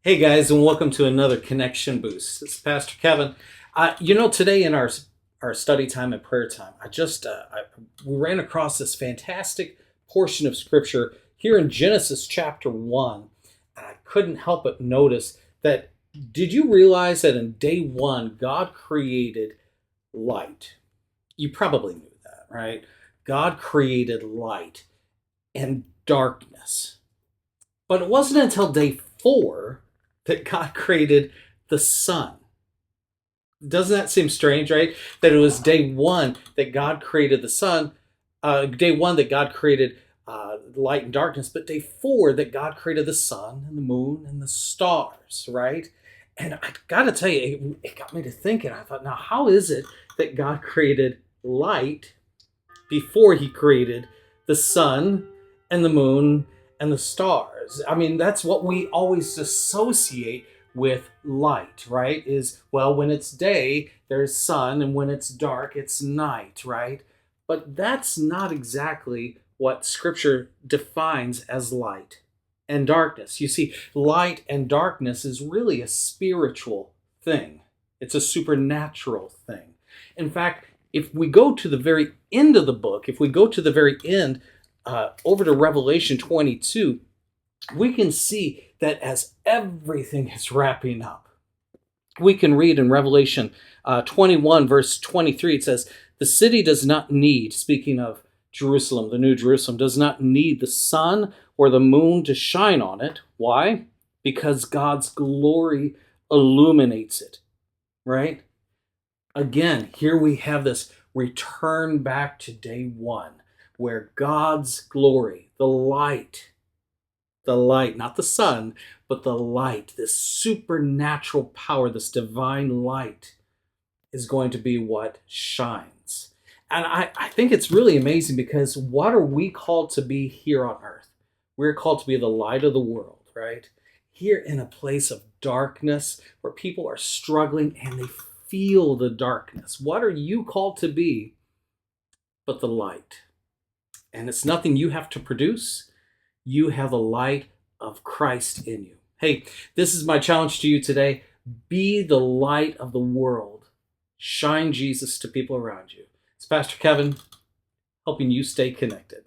Hey guys, and welcome to another Connection Boost. This is Pastor Kevin. Today in our study time and prayer time, we ran across this fantastic portion of Scripture here in Genesis chapter 1. And I couldn't help but notice that, did you realize that in day one, God created light? You probably knew that, right? God created light and darkness. But it wasn't until day 4 that God created the sun. Doesn't that seem strange, right? That it was day 1 that God created the sun, day 1 that God created light and darkness, but day 4 that God created the sun and the moon and the stars, right? And I got to tell you, it got me to thinking. I thought, now how is it that God created light before he created the sun and the moon and the stars? I mean, that's what we always associate with light, right? Is, well, when it's day, there's sun, and when it's dark, it's night, right? But that's not exactly what Scripture defines as light and darkness. You see, light and darkness is really a spiritual thing. It's a supernatural thing. In fact, if we go to the very end of the book, if we go to the very end, over to Revelation 22, we can see that as everything is wrapping up, we can read in Revelation 21, verse 23, it says, "The city does not need," speaking of Jerusalem, the New Jerusalem, "does not need the sun or the moon to shine on it." Why? Because God's glory illuminates it, right? Again, here we have this return back to day 1, where God's glory, the light, not the sun, but the light, this supernatural power, this divine light, is going to be what shines. And I think it's really amazing, because what are we called to be here on earth? We're called to be the light of the world, right? Here in a place of darkness where people are struggling and they feel the darkness. What are you called to be but the light? And it's nothing you have to produce. You have the light of Christ in you. Hey, this is my challenge to you today. Be the light of the world. Shine Jesus to people around you. It's Pastor Kevin, helping you stay connected.